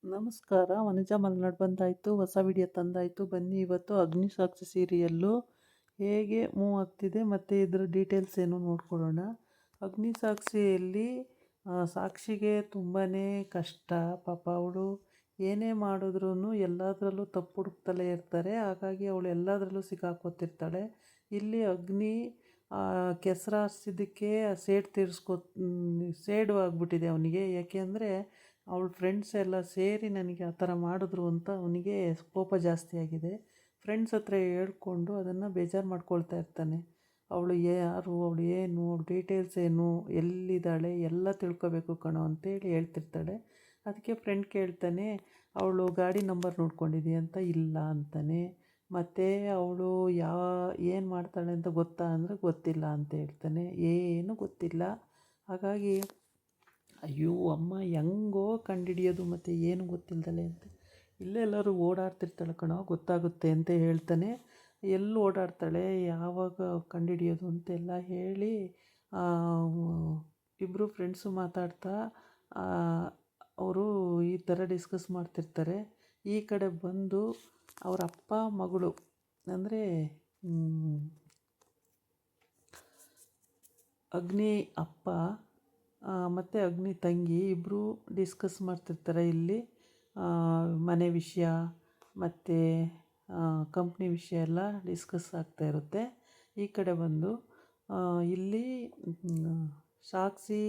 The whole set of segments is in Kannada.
ನಮಸ್ಕಾರ. ವನಜಾ ಮಲ್ನಾಡ್ ಬಂದಾಯಿತು, ಹೊಸ ವಿಡಿಯೋ ತಂದಾಯಿತು. ಬನ್ನಿ ಇವತ್ತು ಅಗ್ನಿಸಾಕ್ಷಿ ಸೀರಿಯಲ್ಲು ಹೇಗೆ ಮೂವ್ ಆಗ್ತಿದೆ ಮತ್ತು ಇದರ ಡೀಟೇಲ್ಸ್ ಏನು ನೋಡ್ಕೊಳ್ಳೋಣ. ಅಗ್ನಿಸಾಕ್ಷಿಯಲ್ಲಿ ಸಾಕ್ಷಿಗೆ ತುಂಬಾ ಕಷ್ಟ. ಪಾಪ ಅವಳು ಏನೇ ಮಾಡಿದ್ರೂ ಎಲ್ಲದರಲ್ಲೂ ತಪ್ಪು ಹುಡುಕ್ತಲೇ ಇರ್ತಾರೆ. ಹಾಗಾಗಿ ಅವಳು ಎಲ್ಲದರಲ್ಲೂ ಸಿಕ್ಕಾಕೋತಿರ್ತಾಳೆ. ಇಲ್ಲಿ ಅಗ್ನಿ ಕೆಸರು ಹಾರಿಸಿದ್ದಕ್ಕೆ ಸೇಡು ಆಗಿಬಿಟ್ಟಿದೆ ಅವನಿಗೆ. ಯಾಕೆಂದರೆ ಅವಳ ಫ್ರೆಂಡ್ಸ್ ಎಲ್ಲ ಸೇರಿ ನನಗೆ ಆ ಥರ ಮಾಡಿದ್ರು ಅಂತ ಅವನಿಗೆ ಕೋಪ ಜಾಸ್ತಿ ಆಗಿದೆ. ಫ್ರೆಂಡ್ಸ್ ಹತ್ರ ಹೇಳ್ಕೊಂಡು ಅದನ್ನು ಬೇಜಾರು ಮಾಡ್ಕೊಳ್ತಾ ಇರ್ತಾನೆ. ಅವಳು ಯಾರು, ಅವಳು ಏನು, ಅವಳ ಡೀಟೇಲ್ಸ್ ಏನು, ಎಲ್ಲಿದ್ದಾಳೆ ಎಲ್ಲ ತಿಳ್ಕೊಬೇಕು ಕಣೋ ಅಂತೇಳಿ ಹೇಳ್ತಿರ್ತಾಳೆ. ಅದಕ್ಕೆ ಫ್ರೆಂಡ್ ಕೇಳ್ತಾನೆ, ಅವಳು ಗಾಡಿ ನಂಬರ್ ನೋಡ್ಕೊಂಡಿದ್ದೀಯ ಅಂತ. ಇಲ್ಲ ಅಂತಾನೆ. ಮತ್ತು ಅವಳು ಏನು ಮಾಡ್ತಾಳೆ ಅಂತ ಗೊತ್ತಾ ಅಂದರೆ ಗೊತ್ತಿಲ್ಲ ಅಂತ ಹೇಳ್ತಾನೆ. ಏನೂ ಗೊತ್ತಿಲ್ಲ. ಹಾಗಾಗಿ ಅಯ್ಯೋ ಅಮ್ಮ ಹೆಂಗೋ ಕಂಡುಹಿಡಿಯೋದು ಮತ್ತು ಏನು ಗೊತ್ತಿಲ್ಲದಲೆ ಅಂತ. ಇಲ್ಲೆಲ್ಲರೂ ಓಡಾಡ್ತಿರ್ತಾಳೆ ಕಣೋ, ಗೊತ್ತಾಗುತ್ತೆ ಅಂತ ಹೇಳ್ತಾನೆ. ಎಲ್ಲಿ ಓಡಾಡ್ತಾಳೆ, ಯಾವಾಗ ಕಂಡುಹಿಡಿಯೋದು ಅಂತೆಲ್ಲ ಹೇಳಿ ಇಬ್ಬರು ಫ್ರೆಂಡ್ಸು ಮಾತಾಡ್ತಾ ಅವರು ಈ ಥರ ಡಿಸ್ಕಸ್ ಮಾಡ್ತಿರ್ತಾರೆ. ಈ ಕಡೆ ಬಂದು ಅವರ ಅಪ್ಪ ಮಗಳು ಅಂದರೆ ಅಗ್ನಿ ಅಪ್ಪ ಮತ್ತು ಅಗ್ನಿ ತಂಗಿ ಇಬ್ಬರು ಡಿಸ್ಕಸ್ ಮಾಡ್ತಿರ್ತಾರೆ. ಇಲ್ಲಿ ಮನೆ ವಿಷಯ ಮತ್ತು ಕಂಪ್ನಿ ವಿಷಯ ಎಲ್ಲ ಡಿಸ್ಕಸ್ ಆಗ್ತಾ ಇರುತ್ತೆ. ಈ ಕಡೆ ಬಂದು ಇಲ್ಲಿ ಸಾಕ್ಷಿ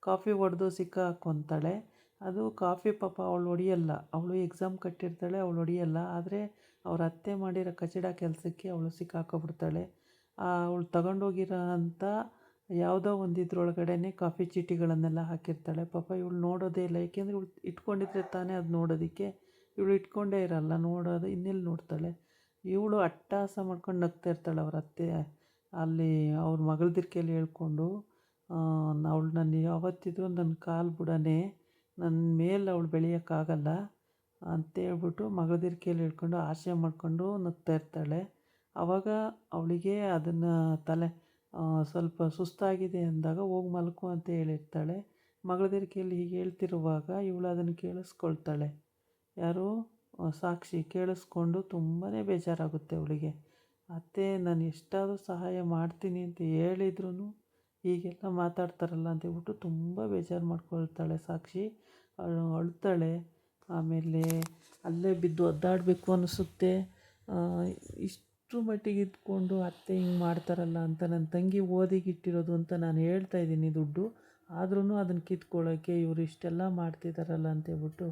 ಕಾಫಿ ಹೊಡೆದು ಸಿಕ್ಕಾಕೊತಾಳೆ. ಅದು ಕಾಫಿ ಪಾಪ ಅವಳು ಹೊಡಿಯಲ್ಲ. ಅವಳು ಎಕ್ಸಾಮ್ ಕಟ್ಟಿರ್ತಾಳೆ, ಅವಳು ಹೊಡಿಯಲ್ಲ. ಆದರೆ ಅವ್ರ ಅತ್ತೆ ಮಾಡಿರೋ ಕಚಡ ಕೆಲಸಕ್ಕೆ ಅವಳು ಸಿಕ್ಕಾಕೊಬಿಡ್ತಾಳೆ. ಅವಳು ತಗೊಂಡೋಗಿರೋ ಅಂಥ ಯಾವುದೋ ಒಂದು ಇದ್ರೊಳಗಡೆ ಕಾಫಿ ಚೀಟಿಗಳನ್ನೆಲ್ಲ ಹಾಕಿರ್ತಾಳೆ. ಪಾಪ ಇವಳು ನೋಡೋದೇ ಇಲ್ಲ. ಏಕೆಂದರೆ ಇವಳು ಇಟ್ಕೊಂಡಿದ್ರೆ ತಾನೇ ಅದು ನೋಡೋದಕ್ಕೆ. ಇವಳು ಇಟ್ಕೊಂಡೇ ಇರಲ್ಲ, ನೋಡೋದು ಇನ್ನೆಲ್ಲಿ ನೋಡ್ತಾಳೆ. ಇವಳು ಅಟ್ಟಹಾಸ ಮಾಡ್ಕೊಂಡು ನಗ್ತಾ ಇರ್ತಾಳೆ. ಅವ್ರ ಅತ್ತೆ ಅಲ್ಲಿ ಅವ್ರ ಮಗಳದಿರ್ಕೆಯಲ್ಲಿ ಹೇಳ್ಕೊಂಡು, ಅವಳು ನಾನು ಯಾವತ್ತಿದ್ರೂ ನನ್ನ ಕಾಲು ಬುಡನೇ, ನನ್ನ ಮೇಲೆ ಅವಳು ಬೆಳೆಯೋಕ್ಕಾಗಲ್ಲ ಅಂತೇಳ್ಬಿಟ್ಟು ಮಗಳದಿರ್ಕೆಯಲ್ಲಿ ಹೇಳ್ಕೊಂಡು ಆಸೆ ಮಾಡ್ಕೊಂಡು ನಗ್ತಾ ಇರ್ತಾಳೆ. ಆವಾಗ ಅವಳಿಗೆ ಅದನ್ನು ಸ್ವಲ್ಪ ಸುಸ್ತಾಗಿದೆ ಅಂದಾಗ ಹೋಗಿ ಮಲ್ಕೊ ಅಂತ ಹೇಳಿರ್ತಾಳೆ. ಮಗಳದಿರ್ಕೆಯಲ್ಲಿ ಹೀಗೆ ಹೇಳ್ತಿರುವಾಗ ಇವಳು ಅದನ್ನು ಕೇಳಿಸ್ಕೊಳ್ತಾಳೆ. ಯಾರು, ಸಾಕ್ಷಿ ಕೇಳಿಸ್ಕೊಂಡು ತುಂಬಾ ಬೇಜಾರಾಗುತ್ತೆ ಅವಳಿಗೆ. ಅತ್ತೆ ನಾನು ಎಷ್ಟಾದರೂ ಸಹಾಯ ಮಾಡ್ತೀನಿ ಅಂತ ಹೇಳಿದ್ರೂ ಹೀಗೆಲ್ಲ ಮಾತಾಡ್ತಾರಲ್ಲ ಅಂತೇಳ್ಬಿಟ್ಟು ತುಂಬ ಬೇಜಾರು ಮಾಡ್ಕೊಳ್ತಾಳೆ ಸಾಕ್ಷಿ. ಅಳ್ತಾಳೆ. ಆಮೇಲೆ ಅಲ್ಲೇ ಬಿದ್ದು ಒದ್ದಾಡಬೇಕು ಅನಿಸುತ್ತೆ. ಇಷ್ಟು ಮಟ್ಟಿಗೆ ಇದ್ಕೊಂಡು ಅತ್ತೆ ಹಿಂಗೆ ಮಾಡ್ತಾರಲ್ಲ ಅಂತ. ನನ್ನ ತಂಗಿ ಓದಿಗಿಟ್ಟಿರೋದು ಅಂತ ನಾನು ಹೇಳ್ತಾಯಿದ್ದೀನಿ ದುಡ್ಡು, ಆದ್ರೂ ಅದನ್ನು ಕಿತ್ಕೊಳ್ಳೋಕ್ಕೆ ಇವರು ಇಷ್ಟೆಲ್ಲ ಮಾಡ್ತಿದ್ದಾರಲ್ಲ ಅಂತೇಳ್ಬಿಟ್ಟು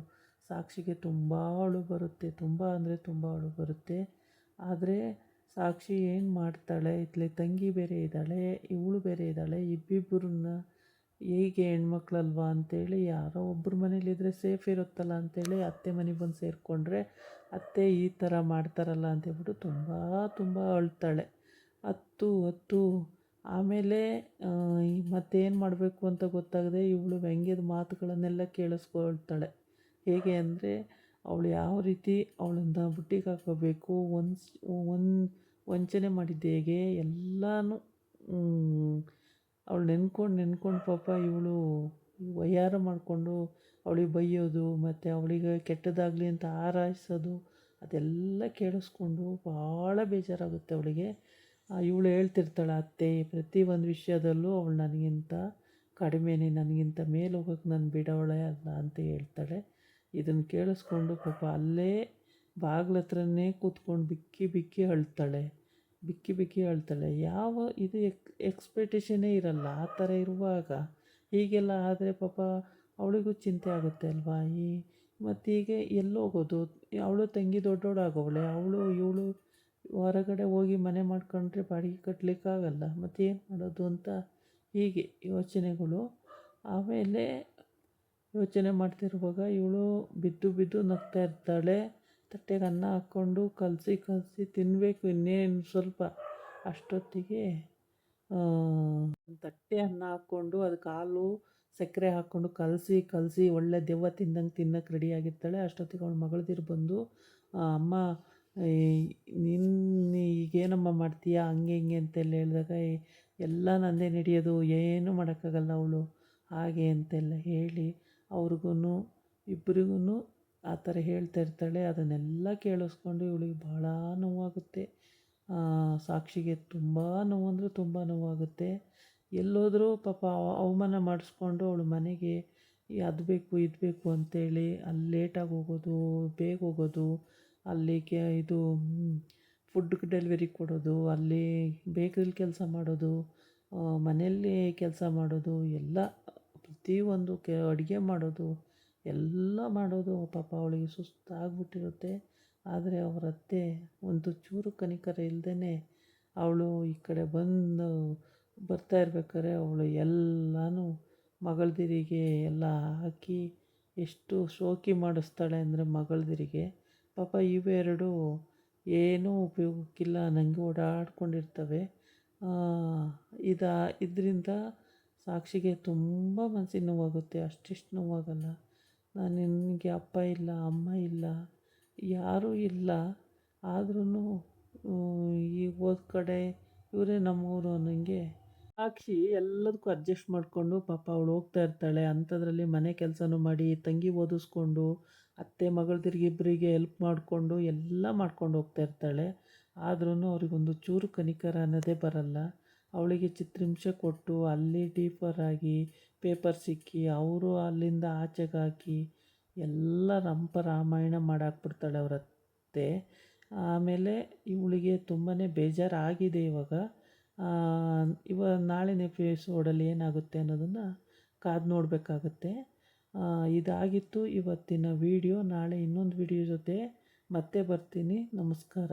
ಸಾಕ್ಷಿಗೆ ತುಂಬ ಅಳು ಬರುತ್ತೆ. ತುಂಬ ಅಂದರೆ ತುಂಬ ಅಳು ಬರುತ್ತೆ. ಆದರೆ ಸಾಕ್ಷಿ ಏನು ಮಾಡ್ತಾಳೆ, ಇತ್ಲೆ ತಂಗಿ ಬೇರೆ ಇದ್ದಾಳೆ, ಇವಳು ಬೇರೆ ಇದ್ದಾಳೆ. ಇಬ್ಬಿಬ್ಬರನ್ನ ಹೇಗೆ ಹೆಣ್ಮಕ್ಳಲ್ವಾ ಅಂಥೇಳಿ ಯಾರೋ ಒಬ್ಬರ ಮನೇಲಿದ್ದರೆ ಸೇಫ್ ಇರುತ್ತಲ್ಲ ಅಂಥೇಳಿ ಅತ್ತೆ ಮನೆಗೆ ಬಂದು ಸೇರಿಕೊಂಡ್ರೆ ಅತ್ತೆ ಈ ಥರ ಮಾಡ್ತಾರಲ್ಲ ಅಂತೇಳ್ಬಿಟ್ಟು ತುಂಬ ತುಂಬ ಅಳ್ತಾಳೆ. ಅತ್ತು ಆಮೇಲೆ ಮತ್ತೇನು ಮಾಡಬೇಕು ಅಂತ ಗೊತ್ತಾಗದೆ ಇವಳು ವ್ಯಂಗ್ಯದ ಮಾತುಗಳನ್ನೆಲ್ಲ ಕೇಳಿಸ್ಕೊಳ್ತಾಳೆ. ಹೇಗೆ ಅಂದರೆ ಅವಳು ಯಾವ ರೀತಿ ಅವಳನ್ನ ಬುಟ್ಟಿಗೆ ಹಾಕೋಬೇಕು, ವಂಚನೆ ಮಾಡಿದ್ದು ಹೇಗೆ ಎಲ್ಲನೂ ಅವಳು ನೆನ್ಕೊಂಡು ಪಾಪ ಇವಳು ವಯ್ಯಾರ ಮಾಡಿಕೊಂಡು ಅವಳಿಗೆ ಬೈಯೋದು ಮತ್ತು ಅವಳಿಗೆ ಕೆಟ್ಟದಾಗಲಿ ಅಂತ ಹಾರೈಸೋದು ಅದೆಲ್ಲ ಕೇಳಿಸ್ಕೊಂಡು ಭಾಳ ಬೇಜಾರಾಗುತ್ತೆ ಅವಳಿಗೆ. ಇವಳು ಹೇಳ್ತಿರ್ತಾಳೆ, ಅತ್ತೆ ಪ್ರತಿ ಒಂದು ವಿಷಯದಲ್ಲೂ ಅವಳು ನನಗಿಂತ ಕಡಿಮೆನೇ, ನನಗಿಂತ ಮೇಲೆ ಹೋಗೋಕ್ಕೆ ನಾನು ಬಿಡೋಳೆ ಅಲ್ಲ ಅಂತ ಹೇಳ್ತಾಳೆ. ಇದನ್ನು ಕೇಳಿಸ್ಕೊಂಡು ಪಾಪ ಅಲ್ಲೇ ಬಾಗ್ಲ ಹತ್ರನೇ ಕೂತ್ಕೊಂಡು ಬಿಕ್ಕಿ ಅಳ್ತಾಳೆ. ಯಾವ ಇದು ಎಕ್ಸ್ಪೆಕ್ಟೇಷನ್ನೇ ಇರಲ್ಲ. ಆ ಥರ ಇರುವಾಗ ಹೀಗೆಲ್ಲ ಆದರೆ ಪಾಪ ಅವಳಿಗೂ ಚಿಂತೆ ಆಗುತ್ತೆ ಅಲ್ವಾ. ಮತ್ತು ಹೀಗೆ ಎಲ್ಲೋಗೋದು, ಅವಳು ತಂಗಿ ದೊಡ್ಡವಳಾಗವಳೆ, ಇವಳು ಹೊರಗಡೆ ಹೋಗಿ ಮನೆ ಮಾಡ್ಕೊಂಡ್ರೆ ಬಾಡಿಗೆ ಕಟ್ಟಲಿಕ್ಕಾಗಲ್ಲ, ಮತ್ತೇನು ಮಾಡೋದು ಅಂತ ಹೀಗೆ ಯೋಚನೆಗಳು. ಆಮೇಲೆ ಯೋಚನೆ ಮಾಡ್ತಿರುವಾಗ ಇವಳು ಬಿದ್ದು ನಗ್ತಾ ಇರ್ತಾಳೆ. ತಟ್ಟೆಗೆ ಅನ್ನ ಹಾಕ್ಕೊಂಡು ಕಲಸಿ ತಿನ್ನಬೇಕು ಇನ್ನೇನು ಸ್ವಲ್ಪ. ಅಷ್ಟೊತ್ತಿಗೆ ತಟ್ಟೆ ಅನ್ನ ಹಾಕ್ಕೊಂಡು ಅದಕ್ಕೆ ಹಾಲು ಸಕ್ಕರೆ ಹಾಕ್ಕೊಂಡು ಕಲಸಿ ಒಳ್ಳೆ ದೆವ್ವ ತಿನ್ನೋಕ್ಕೆ ರೆಡಿಯಾಗಿರ್ತಾಳೆ. ಅಷ್ಟೊತ್ತಿಗೆ ಅವಳ ಮಗಳದಿರು ಬಂದು, ಅಮ್ಮ ನಿನ್ನ ಈಗೇನಮ್ಮ ಮಾಡ್ತೀಯಾ ಹಂಗೆ ಹಿಂಗೆ ಅಂತೆಲ್ಲ ಹೇಳಿದಾಗ, ಎಲ್ಲ ನಂದೇ ನಡೆಯೋದು, ಏನೂ ಮಾಡೋಕ್ಕಾಗಲ್ಲ ಅವಳು ಹಾಗೆ ಅಂತೆಲ್ಲ ಹೇಳಿ ಅವ್ರಿಗೂ ಇಬ್ಬರಿಗೂ ಆ ಥರ ಹೇಳ್ತಾ ಇರ್ತಾಳೆ. ಅದನ್ನೆಲ್ಲ ಕೇಳಿಸ್ಕೊಂಡು ಇವಳಿಗೆ ಭಾಳ ನೋವಾಗುತ್ತೆ. ಸಾಕ್ಷಿಗೆ ತುಂಬ ನೋವು ಅಂದರೆ ತುಂಬ ನೋವಾಗುತ್ತೆ. ಎಲ್ಲೋದ್ರೂ ಪಾಪ ಅವಮಾನ ಮಾಡಿಸ್ಕೊಂಡು ಅವಳು ಮನೆಗೆ ಅದು ಬೇಕು ಇದು ಬೇಕು ಅಂತೇಳಿ ಅಲ್ಲಿ ಲೇಟಾಗಿ ಹೋಗೋದು, ಬೇಗ ಹೋಗೋದು, ಅಲ್ಲಿ ಇದು ಫುಡ್ ಡೆಲಿವರಿ ಕೊಡೋದು, ಅಲ್ಲಿ ಬೇಕ್ರಿಲಿ ಕೆಲಸ ಮಾಡೋದು, ಮನೆಯಲ್ಲಿ ಕೆಲಸ ಮಾಡೋದು, ಎಲ್ಲ ಪ್ರತಿಯೊಂದು ಅಡುಗೆ ಮಾಡೋದು ಎಲ್ಲ ಮಾಡೋದು. ಪಾಪ ಅವಳಿಗೆ ಸುಸ್ತಾಗ್ಬಿಟ್ಟಿರುತ್ತೆ. ಆದರೆ ಅವ್ರ ಅತ್ತೆ ಒಂದು ಚೂರು ಕನಿಕರ ಇಲ್ಲದೇ ಅವಳು ಈ ಕಡೆ ಬರ್ತಾ ಇರ್ಬೇಕಾದ್ರೆ ಅವಳು ಎಲ್ಲನೂ ಮಗಳದಿರಿಗೆ ಎಲ್ಲ ಹಾಕಿ ಎಷ್ಟು ಶೋಕಿ ಮಾಡಿಸ್ತಾಳೆ ಅಂದರೆ ಮಗಳದಿರಿಗೆ. ಪಾಪ ಇವೆರಡು ಏನೂ ಉಪಯೋಗಕ್ಕಿಲ್ಲ, ನನಗೆ ಓಡಾಡ್ಕೊಂಡಿರ್ತವೆ. ಇದರಿಂದ ಸಾಕ್ಷಿಗೆ ತುಂಬ ಮನಸ್ಸಿಗೆ ನೋವಾಗುತ್ತೆ. ಅಷ್ಟಿಷ್ಟು ನೋವಾಗಲ್ಲ. ನನಗೆ ಅಪ್ಪ ಇಲ್ಲ, ಅಮ್ಮ ಇಲ್ಲ, ಯಾರೂ ಇಲ್ಲ. ಆದ್ರೂ ಈ ಹೋದ ಕಡೆ ಇವರೇ ನಮ್ಮವರು ಅನ್ನೋಂಗೆ ಸಾಕ್ಷಿ ಎಲ್ಲದಕ್ಕೂ ಅಡ್ಜಸ್ಟ್ ಮಾಡಿಕೊಂಡು ಪಾಪ ಅವಳು ಹೋಗ್ತಾ ಇರ್ತಾಳೆ. ಅಂಥದ್ರಲ್ಲಿ ಮನೆ ಕೆಲಸನೂ ಮಾಡಿ ತಂಗಿ ಓದಿಸ್ಕೊಂಡು ಅತ್ತೆ ಮಗಳದಿರಿಗಿಬ್ಬರಿಗೆ ಹೆಲ್ಪ್ ಮಾಡಿಕೊಂಡು ಎಲ್ಲ ಮಾಡ್ಕೊಂಡು ಹೋಗ್ತಾ ಇರ್ತಾಳೆ. ಆದ್ರೂ ಅವ್ರಿಗೊಂದು ಚೂರು ಕನಿಕರ ಅನ್ನೋದೇ ಬರಲ್ಲ. ಅವಳಿಗೆ ಚಿತ್ರಹಿಂಸೆ ಕೊಟ್ಟು ಅಲ್ಲಿ ಡೀಫರ್ ಆಗಿ ಪೇಪರ್ ಸಿಕ್ಕಿ ಅವರು ಅಲ್ಲಿಂದ ಆಚೆಗೆ ಹಾಕಿ ಎಲ್ಲ ರಂಪ ರಾಮಾಯಣ ಮಾಡಾಕ್ಬಿಡ್ತಾಳೆ ಅವ್ರ ಅತ್ತೆ. ಆಮೇಲೆ ಇವಳಿಗೆ ತುಂಬಾ ಬೇಜಾರಾಗಿದೆ ಇವಾಗ. ನಾಳಿನ ಎಪಿಸೋಡಲ್ಲಿ ಏನಾಗುತ್ತೆ ಅನ್ನೋದನ್ನು ಕಾದು ನೋಡಬೇಕಾಗತ್ತೆ. ಇದಾಗಿತ್ತು ಇವತ್ತಿನ ವೀಡಿಯೋ. ನಾಳೆ ಇನ್ನೊಂದು ವೀಡಿಯೋ ಜೊತೆ ಮತ್ತೆ ಬರ್ತೀನಿ. ನಮಸ್ಕಾರ.